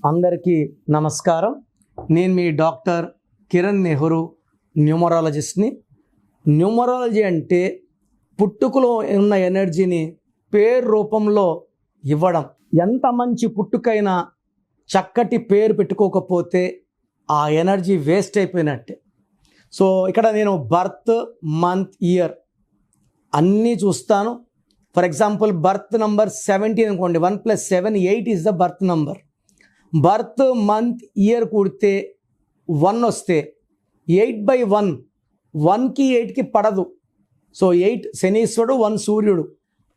అందరికీ నమస్కారం. నేను మీ డాక్టర్ కిరణ్ నెహ్రూ, న్యూమరాలజిస్ట్ని. న్యూమరాలజీ అంటే పుట్టుకలో ఉన్న ఎనర్జీని పేరు రూపంలో ఇవ్వడం. ఎంత మంచి పుట్టుకైనా చక్కటి పేరు పెట్టుకోకపోతే ఆ ఎనర్జీ వేస్ట్ అయిపోయినట్టే. సో ఇక్కడ నేను బర్త్, మంత్, ఇయర్ అన్నీ చూస్తాను. ఫర్ ఎగ్జాంపుల్ బర్త్ నంబర్ 17 అనుకోండి, 1 + 7 8 is the birth number. Birth, month, year కూడితే 1 వస్తే 8/1, 1కి 8కి పడదు. సో 8 శనీశ్వరుడు, 1 సూర్యుడు.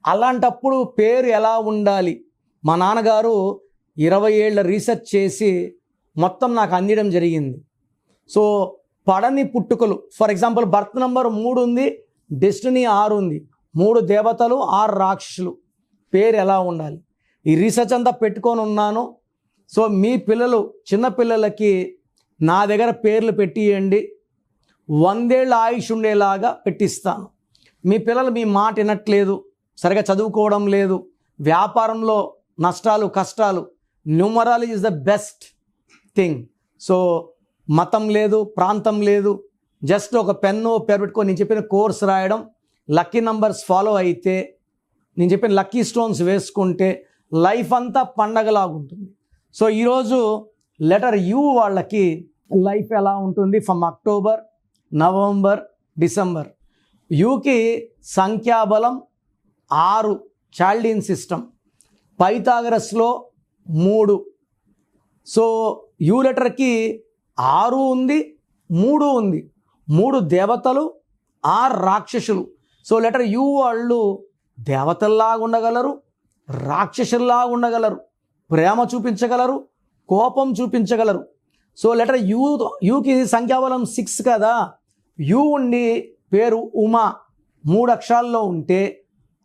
అలాంటప్పుడు పేరు ఎలా ఉండాలి? మా నాన్నగారు 20 ఏళ్ళ రీసెర్చ్ చేసి మొత్తం నాకు అందించడం జరిగింది. సో పడని పుట్టుకలు, ఫర్ ఎగ్జాంపుల్ బర్త్ నంబర్ 3 ఉంది, డెస్టినీ 6 ఉంది, 3 దేవతలు 6 రాక్షసులు, పేరు ఎలా ఉండాలి? ఈ రీసెర్చ్ అంతా పెట్టుకొని ఉన్నాను. సో మీ పిల్లలు, చిన్నపిల్లలకి నా దగ్గర పేర్లు పెట్టియండి, 100 ఏళ్ళ ఆయుష్ ఉండేలాగా పెట్టిస్తాను. మీ పిల్లలు మీ మాట వినట్లేదు, సరిగా చదువుకోవడం లేదు, వ్యాపారంలో నష్టాలు, కష్టాలు, numerology is the best thing. So మతం లేదు, ప్రాంతం లేదు, జస్ట్ ఒక పెన్ను పేరు పెట్టుకొని నేను చెప్పిన కోర్స్ రాయడం, లక్కీ నంబర్స్ ఫాలో అయితే, నేను చెప్పిన లక్కీ స్టోన్స్ వేసుకుంటే లైఫ్ అంతా పండగలాగుంటుంది. సో ఈరోజు లెటర్ యూ వాళ్ళకి లైఫ్ ఎలా ఉంటుంది ఫ్రమ్ అక్టోబర్, నవంబర్, డిసెంబర్. యూకి సంఖ్యాబలం 6, చాల్డీన్ సిస్టమ్, పైథాగరస్లో 3. సో యూ లెటర్కి 6 ఉంది, 3 ఉంది, 3 దేవతలు, 6 రాక్షసులు. సో లెటర్ యూ వాళ్ళు దేవతల్లాగా ఉండగలరు, రాక్షసుల్లాగా ఉండగలరు, ప్రేమ చూపించగలరు, కోపం చూపించగలరు. సో లెటర్ యూకి సంఖ్యాబలం 6 కదా. యూ ఉండి పేరు ఉమా 3 అక్షరాల్లో ఉంటే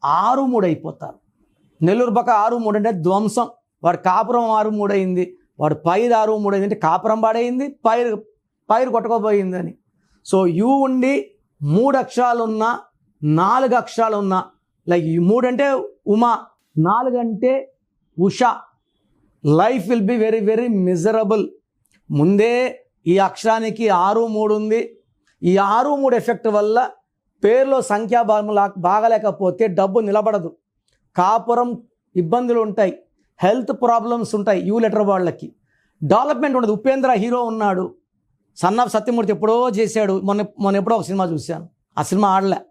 6-3 అయిపోతారు. నెల్లూరు పక్క 6-3 అంటే ధ్వంసం. వాడు కాపురం 6-3 అయింది, వాడు పైరు 6-3 అయింది అంటే కాపురం పాడైంది, పైరు కొట్టుకోబోయిందని. సో యూ ఉండి 3 అక్షరాలున్నా, 4 అక్షరాలున్నా, లైక్ 3 అంటే ఉమా, 4 అంటే Usha, life will be very very miserable. ముందే ఈ అక్షరానికి 6-3 ఉంది. ఈ 6-3 ఎఫెక్ట్ వల్ల పేరులో సంఖ్యాబలం బాగలేకపోతే డబ్బు నిలబడదు, కాపురం ఇబ్బందులు ఉంటాయి, హెల్త్ ప్రాబ్లమ్స్ ఉంటాయి. యూ లెటర్ వాళ్ళకి డెవలప్మెంట్ ఉండదు. ఉపేంద్ర హీరో ఉన్నాడు, సన్ ఆఫ్ సత్యమూర్తి ఎప్పుడో చేశాడు, మొన్న ఎప్పుడో ఒక సినిమా చూశాను, ఆ సినిమా ఆడలే.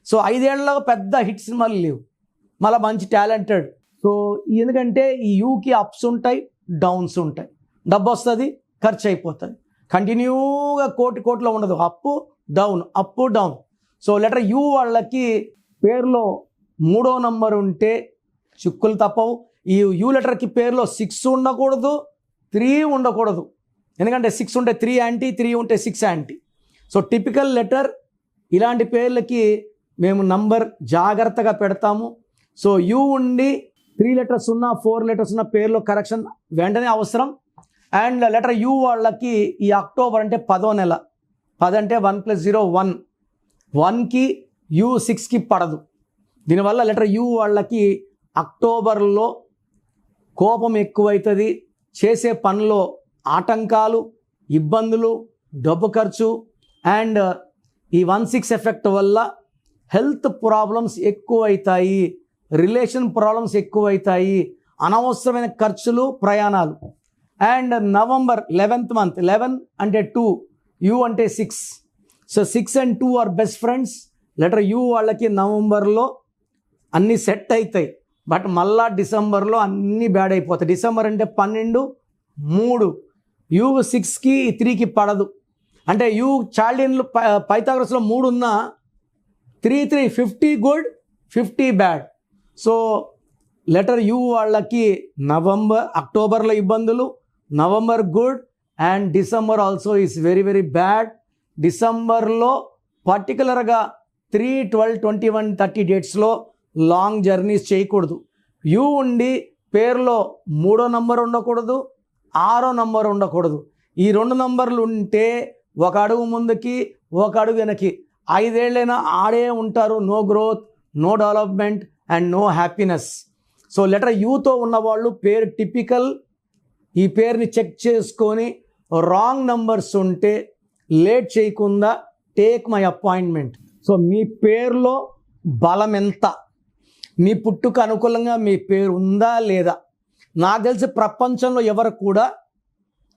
సో 5 ఏళ్ళలో పెద్ద హిట్ సినిమాలు లేవు, మళ్ళీ మంచి టాలెంటెడ్. సో ఎందుకంటే ఈ యూకి అప్స్ ఉంటాయి, డౌన్స్ ఉంటాయి, డబ్బు వస్తుంది, ఖర్చు అయిపోతుంది, కంటిన్యూగా కోట్లో ఉండదు, అప్పు డౌన్, అప్పు డౌన్. సో లెటర్ యూ వాళ్ళకి పేరులో 3వ నంబర్ ఉంటే చిక్కులు తప్పవు. ఈ యూ లెటర్కి పేరులో 6 ఉండకూడదు, 3 ఉండకూడదు. ఎందుకంటే 6 ఉంటే 3 యాంటీ, 3 ఉంటే 6 యాంటీ. సో టిపికల్ లెటర్ ఇలాంటి పేర్లకి మేము నంబర్ జాగ్రత్తగా పెడతాము. సో యూ ఉండి 3 లెటర్స్ ఉన్న, 4 లెటర్స్ ఉన్న పేర్లో కరెక్షన్ వెంటనే అవసరం. అండ్ లెటర్ యూ వాళ్ళకి ఈ అక్టోబర్ అంటే 10వ నెల, 10 అంటే 1 + 0 1, 1కి యూ 6కి పడదు. దీనివల్ల లెటర్ యూ వాళ్ళకి అక్టోబర్లో కోపం ఎక్కువవుతుంది, చేసే పనిలో ఆటంకాలు, ఇబ్బందులు, డబ్బు ఖర్చు. అండ్ ఈ 1-6 ఎఫెక్ట్ వల్ల హెల్త్ ప్రాబ్లమ్స్ ఎక్కువవుతాయి, రిలేషన్ ప్రాబ్లమ్స్ ఎక్కువవుతాయి, అనవసరమైన ఖర్చులు, ప్రయాణాలు. అండ్ నవంబర్ 11th మంత్, 11 అంటే 2, యూ అంటే 6. So 6 and 2 are best friends. Letter U వాళ్ళకి నవంబర్లో అన్నీ సెట్ అవుతాయి, బట్ మళ్ళా డిసెంబర్లో అన్నీ బ్యాడ్ అయిపోతాయి. డిసెంబర్ అంటే 12, 3, యూ 6కి 3కి పడదు. అంటే యూ చాల్డీన్లు పైథాగరస్లో 3 ఉన్నా 3 50 good, 50 bad. So letter U వాళ్ళకి అక్టోబర్లో ఇబ్బందులు, November good, and December also is very very bad. డిసెంబర్లో పర్టికులర్గా 3, 12, 21, 30 డేట్స్లో లాంగ్ జర్నీస్ చేయకూడదు. యూ ఉండి పేరులో 3వ నంబర్ ఉండకూడదు, 6వ నంబర్ ఉండకూడదు. ఈ 2 నంబర్లు ఉంటే 1 అడుగు ముందుకి, 1 అడుగు వెనక్కి, 5 ఏళ్ళైనా ఆడే ఉంటారు. No growth, no development and no happiness. So letter యూతో ఉన్నవాళ్ళు పేరు టిపికల్ ఈ పేరుని చెక్ చేసుకొని రాంగ్ నంబర్స్ ఉంటే లేట్ చేయకుండా టేక్ మై అపాయింట్మెంట్. సో మీ పేరులో బలం ఎంత, మీ పుట్టుక అనుకూలంగా మీ పేరు ఉందా లేదా? నాకు తెలిసి ప్రపంచంలో ఎవరు కూడా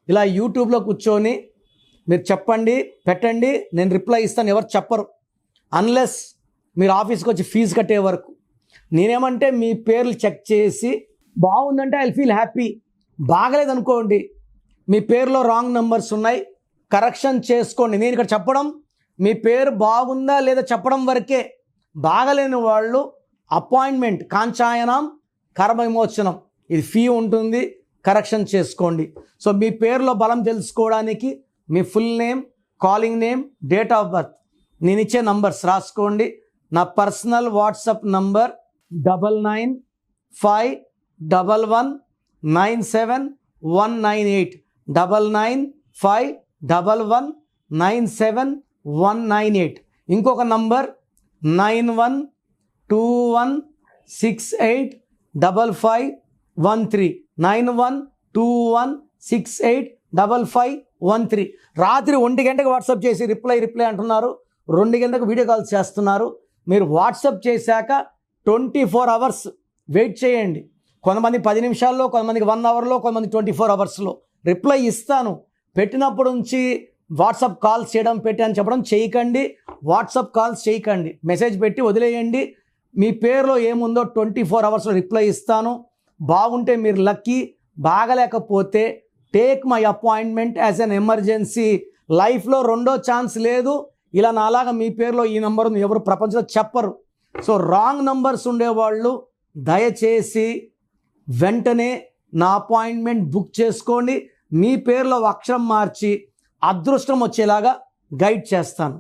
ఇలా యూట్యూబ్లో కూర్చొని మీరు చెప్పండి పెట్టండి నేను రిప్లై ఇస్తాను ఎవరు చెప్పరు, అన్లెస్ మీరు ఆఫీస్కి వచ్చి ఫీజు కట్టే వరకు. నేనేమంటే మీ పేర్లు చెక్ చేసి బాగుందంటే ఐ ఫీల్ హ్యాపీ, బాగలేదనుకోండి మీ పేరులో రాంగ్ నెంబర్స్ ఉన్నాయి కరెక్షన్ చేసుకోండి. నేను ఇక్కడ చెప్పడం మీ పేరు బాగుందా లేదా చెప్పడం వరకే. బాగలేని వాళ్ళు అపాయింట్మెంట్ కాంచాయనం కర్మ విమోచనం ఇది ఫీ ఉంటుంది, కరెక్షన్ చేసుకోండి. సో మీ పేరులో బలం తెలుసుకోవడానికి మీ full name, calling name, date of birth, నేను ఇచ్చే నంబర్స్ రాసుకోండి. నా పర్సనల్ వాట్సాప్ నంబర్ 9951197198 9951197198. ఇంకొక నంబర్ 9121685513 9121685513. రాత్రి 1 గంటకు వాట్సాప్ చేసి రిప్లై అంటున్నారు, 2 గంటలకు వీడియో కాల్స్ చేస్తున్నారు. మీరు వాట్సాప్ చేశాక 24 అవర్స్ వెయిట్ చేయండి. కొంతమంది 10 నిమిషాల్లో, కొంతమందికి 1 అవర్లో, కొంతమంది 24 అవర్స్లో రిప్లై ఇస్తాను. పెట్టినప్పుడు నుంచి వాట్సాప్ కాల్స్ చేయడం అని చెప్పడం చేయకండి, వాట్సాప్ కాల్స్ చేయకండి, మెసేజ్ పెట్టి వదిలేయండి. మీ పేరులో ఏముందో 24 అవర్స్లో రిప్లై ఇస్తాను. బాగుంటే మీరు లక్కీ, బాగలేకపోతే take my appointment as an emergency. లైఫ్లో రెండో ఛాన్స్ లేదు. ఇలా నాలాగా మీ పేరులో ఈ నెంబర్ ఉంది ఎవరు ప్రపంచంలో చెప్పరు. సో రాంగ్ నంబర్స్ ఉండేవాళ్ళు దయచేసి వెంటనే నా అపాయింట్మెంట్ బుక్ చేసుకోండి. మీ పేరులో అక్షరం మార్చి అదృష్టం వచ్చేలాగా గైడ్ చేస్తాను.